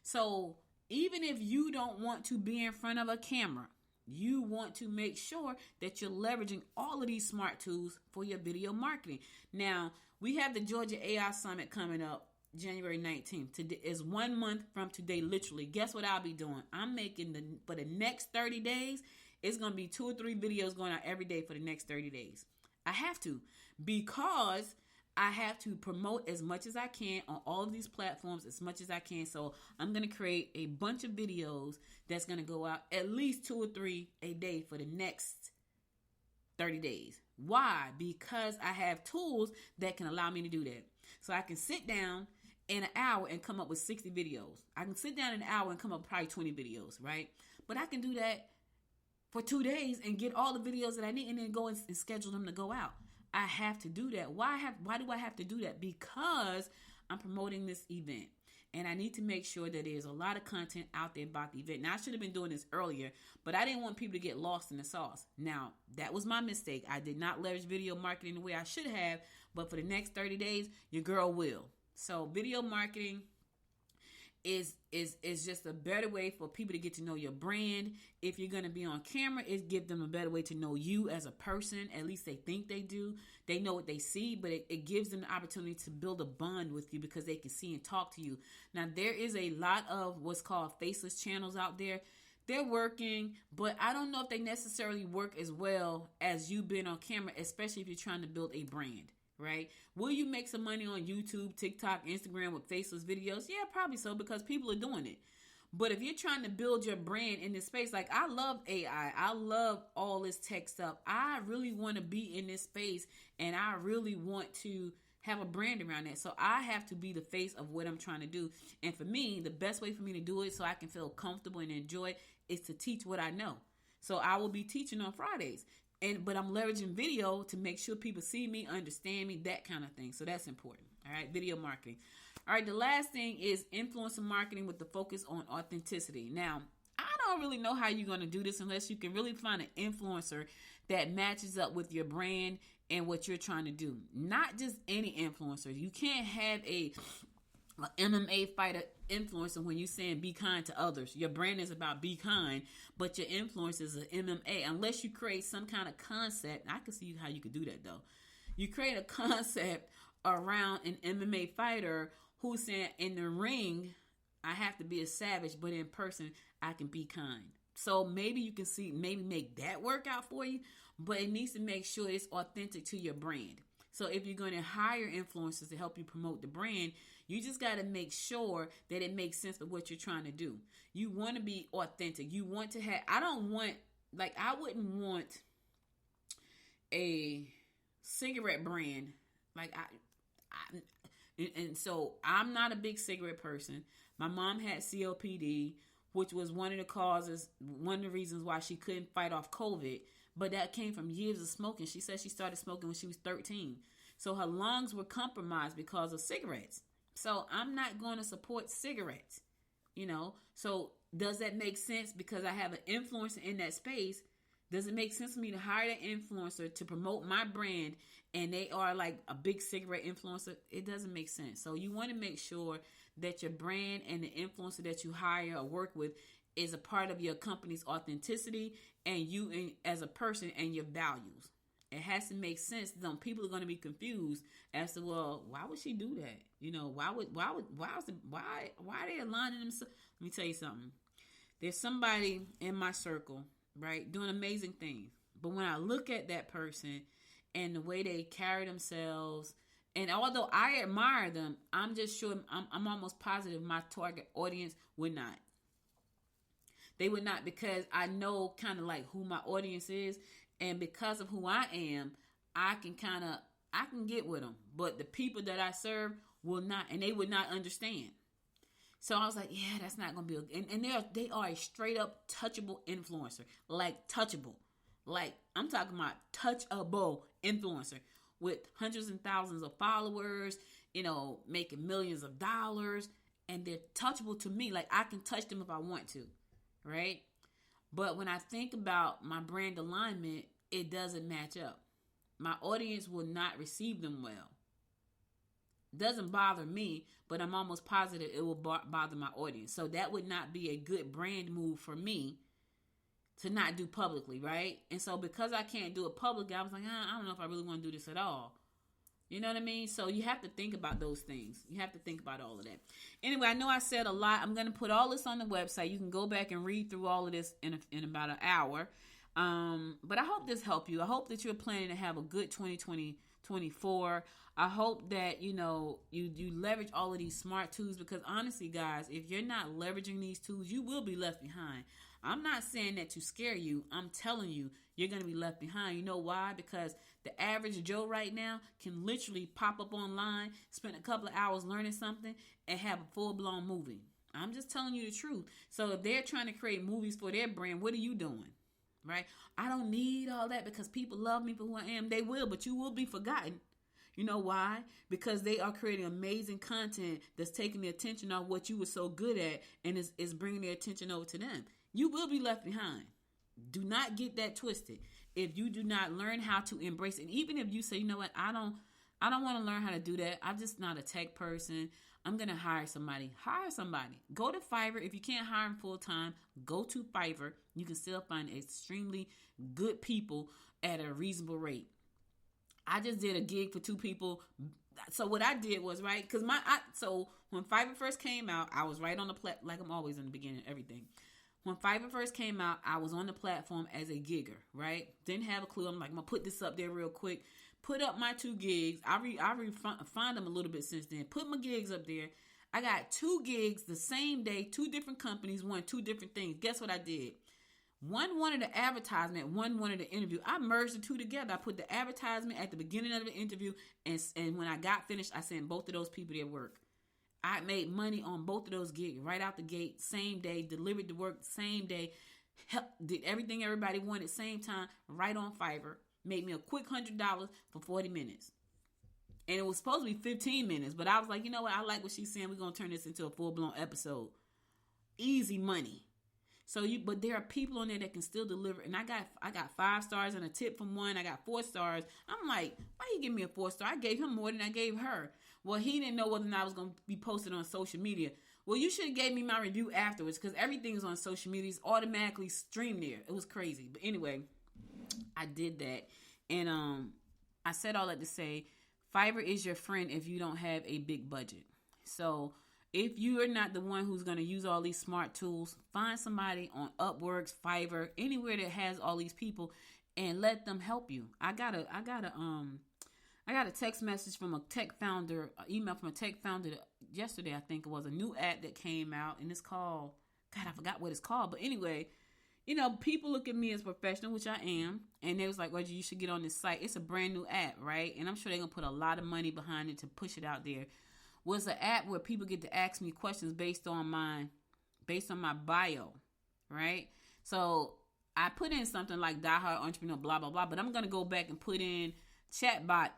So even if you don't want to be in front of a camera, you want to make sure that you're leveraging all of these smart tools for your video marketing. Now, we have the Georgia AI Summit coming up January 19th. Today is 1 month from today, literally. Guess what I'll be doing? I'm making for the next 30 days, it's going to be 2 or 3 videos going out every day for the next 30 days. I have to, because I have to promote as much as I can on all of these platforms as much as I can. So I'm going to create a bunch of videos that's going to go out at least 2 or 3 a day for the next 30 days. Why? Because I have tools that can allow me to do that. So I can sit down in an hour and come up with 60 videos. I can sit down in an hour and come up with probably 20 videos, right? But I can do that for 2 days and get all the videos that I need and then go and schedule them to go out. I have to do that. Why do I have to do that? Because I'm promoting this event. And I need to make sure that there's a lot of content out there about the event. Now, I should have been doing this earlier, but I didn't want people to get lost in the sauce. Now, that was my mistake. I did not leverage video marketing the way I should have, but for the next 30 days, your girl will. So video marketing is just a better way for people to get to know your brand. If you're going to be on camera, it gives them a better way to know you as a person. At least they think they do. They know what they see, but it gives them the opportunity to build a bond with you because they can see and talk to you. Now, there is a lot of what's called faceless channels out there. They're working, but I don't know if they necessarily work as well as you being on camera, especially if you're trying to build a brand. Right? Will you make some money on YouTube, TikTok, Instagram with faceless videos? Yeah, probably so, because people are doing it. But if you're trying to build your brand in this space, like I love AI, I love all this tech stuff. I really want to be in this space, and I really want to have a brand around that. So I have to be the face of what I'm trying to do. And for me, the best way for me to do it so I can feel comfortable and enjoy it is to teach what I know. So I will be teaching on Fridays. But I'm leveraging video to make sure people see me, understand me, that kind of thing. So that's important. All right, video marketing. All right, the last thing is influencer marketing with the focus on authenticity. Now, I don't really know how you're going to do this unless you can really find an influencer that matches up with your brand and what you're trying to do. Not just any influencer. You can't have a MMA fighter influencer when you're saying be kind to others. Your brand is about be kind, but your influence is an MMA. Unless you create some kind of concept, I can see how you could do that though. You create a concept around an MMA fighter who's saying in the ring, I have to be a savage, but in person, I can be kind. So maybe you can maybe make that work out for you, but it needs to make sure it's authentic to your brand. So if you're going to hire influencers to help you promote the brand, you just got to make sure that it makes sense of what you're trying to do. You want to be authentic. You want to have, I wouldn't want a cigarette brand. And so I'm not a big cigarette person. My mom had COPD, which was one of the reasons why she couldn't fight off COVID. But that came from years of smoking. She said she started smoking when she was 13. So her lungs were compromised because of cigarettes. So I'm not going to support cigarettes, So does that make sense? Because I have an influencer in that space. Does it make sense for me to hire that influencer to promote my brand and they are like a big cigarette influencer? It doesn't make sense. So you want to make sure that your brand and the influencer that you hire or work with is a part of your company's authenticity and you as a person and your values. It has to make sense. Then people are going to be confused as to, well, why would she do that? Why are they aligning themselves? Let me tell you something. There's somebody in my circle, right, doing amazing things. But when I look at that person and the way they carry themselves, and although I admire them, I'm just sure, I'm almost positive my target audience would not. They would not, because I know kind of like who my audience is. And because of who I am, I can get with them. But the people that I serve will not, and they would not understand. So I was like, yeah, that's not going to be and they are a straight up touchable influencer. Like touchable. Like I'm talking about touchable influencer with hundreds and thousands of followers, making millions of dollars. And they're touchable to me. Like I can touch them if I want to. Right? But when I think about my brand alignment, it doesn't match up. My audience will not receive them well. Doesn't bother me, but I'm almost positive it will bother my audience. So that would not be a good brand move for me to not do publicly, right? And so because I can't do it publicly, I was like, I don't know if I really want to do this at all. You know what I mean? So you have to think about those things. You have to think about all of that. Anyway, I know I said a lot. I'm going to put all this on the website. You can go back and read through all of this in about an hour. But I hope this helped you. I hope that you're planning to have a good 2024. I hope that, you leverage all of these smart tools, because honestly, guys, if you're not leveraging these tools, you will be left behind. I'm not saying that to scare you. I'm telling you, you're going to be left behind. You know why? Because the average Joe right now can literally pop up online, spend a couple of hours learning something, and have a full-blown movie. I'm just telling you the truth. So if they're trying to create movies for their brand, what are you doing? Right? I don't need all that because people love me for who I am. They will, but you will be forgotten. You know why? Because they are creating amazing content that's taking the attention off what you were so good at and is bringing their attention over to them. You will be left behind. Do not get that twisted. If you do not learn how to embrace it, and even if you say, you know what, I don't want to learn how to do that. I'm just not a tech person. I'm going to hire somebody. Hire somebody. Go to Fiverr. If you can't hire them full time, go to Fiverr. You can still find extremely good people at a reasonable rate. I just did a gig for 2 people. So what I did was, right, because so when Fiverr first came out, I was right on the platform, like I'm always in the beginning of everything. When Fiverr first came out, I was on the platform as a gigger, right? Didn't have a clue. I'm like, I'm going to put this up there real quick. Put up my 2 gigs. I refined them a little bit since then. Put my gigs up there. I got 2 gigs the same day. 2 different companies wanted 2 different things. Guess what I did? One wanted the advertisement. One wanted the interview. I merged the 2 together. I put the advertisement at the beginning of the interview. And when I got finished, I sent both of those people their work. I made money on both of those gigs right out the gate, same day, delivered the work same day, did everything everybody wanted same time, right on Fiverr. Made me a quick $100 for 40 minutes. And it was supposed to be 15 minutes, but I was like, you know what? I like what she's saying. We're going to turn this into a full-blown episode. Easy money. But there are people on there that can still deliver. And I got 5 stars and a tip from one. I got 4 stars. I'm like, why you give me a 4-star? I gave him more than I gave her. Well, he didn't know whether or not I was going to be posted on social media. Well, you should have gave me my review afterwards because everything is on social media. It's automatically streamed there. It was crazy. But anyway, I did that. And I said all that to say, Fiverr is your friend if you don't have a big budget. So if you are not the one who's going to use all these smart tools, find somebody on Upworks, Fiverr, anywhere that has all these people and let them help you. I got a text message from a tech founder, email from a tech founder yesterday. I think it was a new app that came out, and it's called, God, I forgot what it's called. But anyway, you know, people look at me as professional, which I am, and they was like, Reggie, you should get on this site. It's a brand new app, right? And I'm sure they're going to put a lot of money behind it to push it out there. Was an app where people get to ask me questions based on my bio, right? So I put in something like Die Hard Entrepreneur, blah, blah, blah, but I'm going to go back and put in chatbot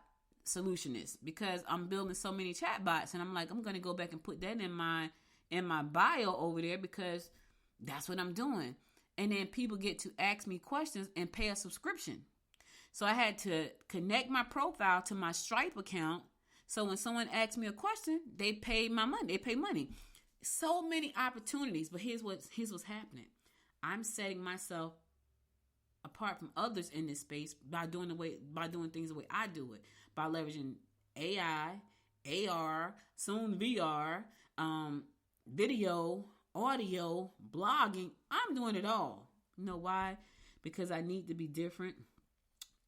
solutionist because I'm building so many chatbots, and I'm like, I'm going to go back and put that in my bio over there because that's what I'm doing. And then people get to ask me questions and pay a subscription. So I had to connect my profile to my Stripe account. So when someone asks me a question, they pay my money. They pay money. So many opportunities. But here's what's happening. I'm setting myself apart from others in this space by doing things the way I do it. By leveraging AI, AR, soon VR, video, audio, blogging. I'm doing it all. You know why? Because I need to be different.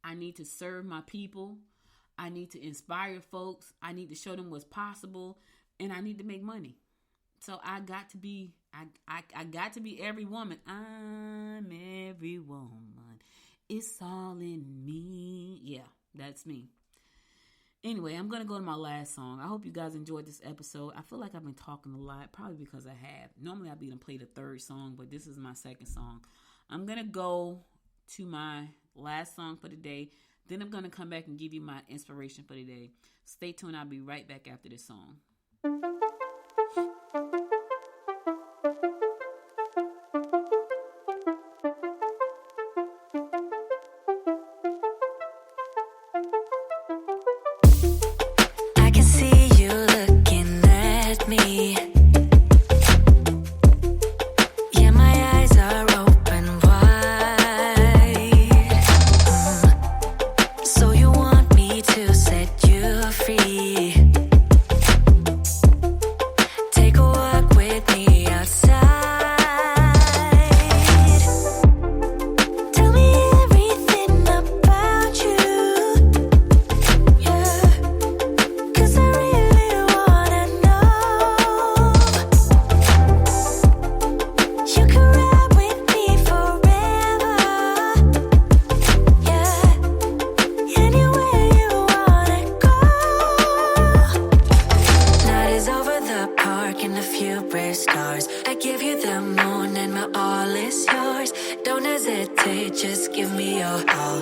I need to serve my people. I need to inspire folks. I need to show them what's possible, and I need to make money. So I got to be every woman. I'm every woman. It's all in me. Yeah, that's me. Anyway, I'm going to go to my last song. I hope you guys enjoyed this episode. I feel like I've been talking a lot, probably because I have. Normally I'd be going to play the 3rd song, but this is my 2nd song. I'm going to go to my last song for the day. Then I'm going to come back and give you my inspiration for the day. Stay tuned. I'll be right back after this song.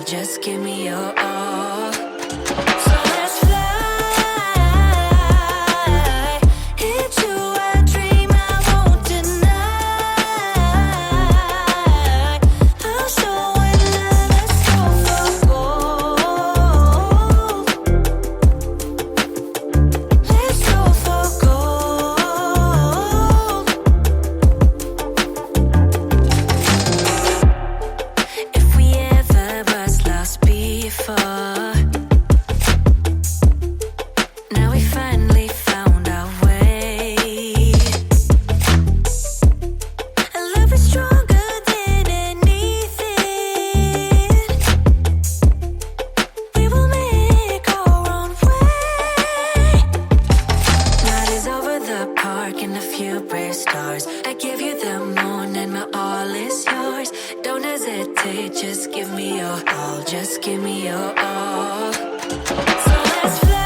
Just give me your all. So let's fly. them on and my all is yours. Don't hesitate, just give me your all. Just give me your all. So let's fly.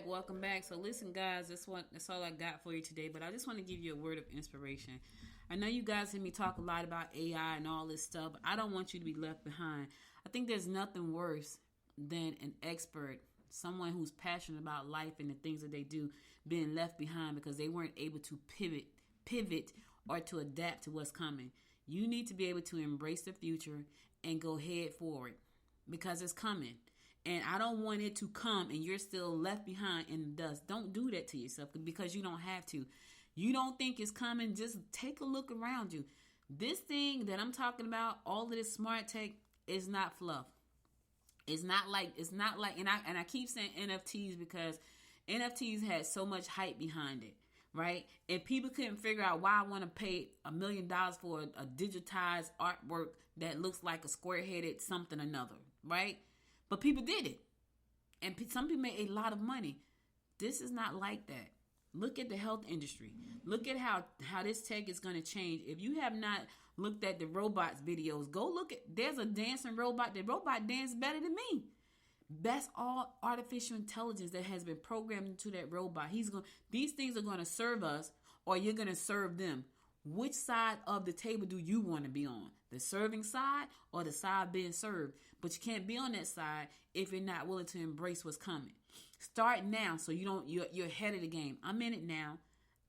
Welcome back. So listen, guys, that's all I got for you today. But I just want to give you a word of inspiration. I know you guys hear me talk a lot about AI and all this stuff, but I don't want you to be left behind. I think there's nothing worse than an expert, someone who's passionate about life and the things that they do, being left behind because they weren't able to pivot or to adapt to what's coming. You need to be able to embrace the future and go head forward because it's coming. And I don't want it to come and you're still left behind in the dust. Don't do that to yourself because you don't have to. You don't think it's coming, just take a look around you. This thing that I'm talking about, all of this smart tech, is not fluff. It's not like, and I keep saying NFTs because NFTs had so much hype behind it, right? And people couldn't figure out why I want to pay $1 million for a digitized artwork that looks like a square-headed something or another, right? But people did it. And some people made a lot of money. This is not like that. Look at the health industry. Look at how this tech is going to change. If you have not looked at the robots videos, go look at, there's a dancing robot. The robot dances better than me. That's all artificial intelligence that has been programmed into that robot. These things are going to serve us or you're going to serve them. Which side of the table do you want to be on? The serving side or the side being served? But you can't be on that side if you're not willing to embrace what's coming. Start now so you're ahead of the game. I'm in it now.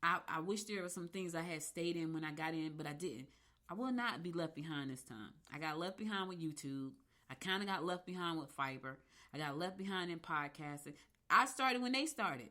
I wish there were some things I had stayed in when I got in, but I didn't. I will not be left behind this time. I got left behind with YouTube. I kind of got left behind with Fiverr. I got left behind in podcasting. I started when they started.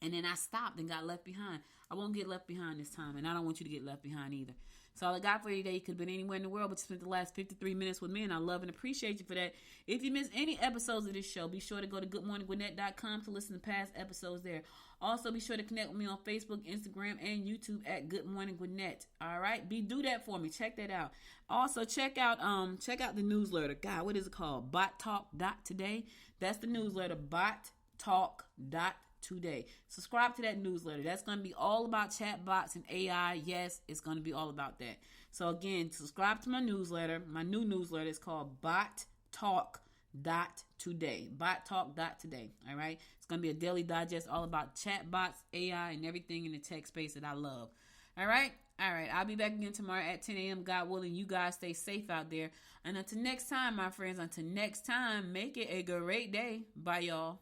And then I stopped and got left behind. I won't get left behind this time, and I don't want you to get left behind either. So all I got for you today, you could have been anywhere in the world, but you spent the last 53 minutes with me, and I love and appreciate you for that. If you missed any episodes of this show, be sure to go to goodmorninggwinnett.com to listen to past episodes there. Also, be sure to connect with me on Facebook, Instagram, and YouTube at Good Morning Gwinnett. All right, do that for me. Check that out. Also, check out the newsletter. God, what is it called? BotTalk.today. That's the newsletter. BotTalk.today. Subscribe to that newsletter. That's going to be all about chatbots and AI. Yes, it's going to be all about that. So again, subscribe to my newsletter. My new newsletter is called BotTalk.today. BotTalk.today. All right. It's going to be a daily digest all about chatbots, AI, and everything in the tech space that I love. All right. I'll be back again tomorrow at 10 a.m. God willing. You guys stay safe out there. And until next time, my friends, make it a great day. Bye, y'all.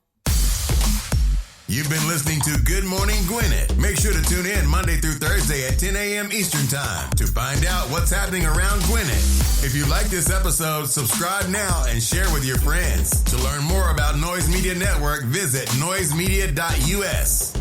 You've been listening to Good Morning Gwinnett. Make sure to tune in Monday through Thursday at 10 a.m. Eastern Time to find out what's happening around Gwinnett. If you like this episode, subscribe now and share with your friends. To learn more about Noise Media Network, visit noisemedia.us.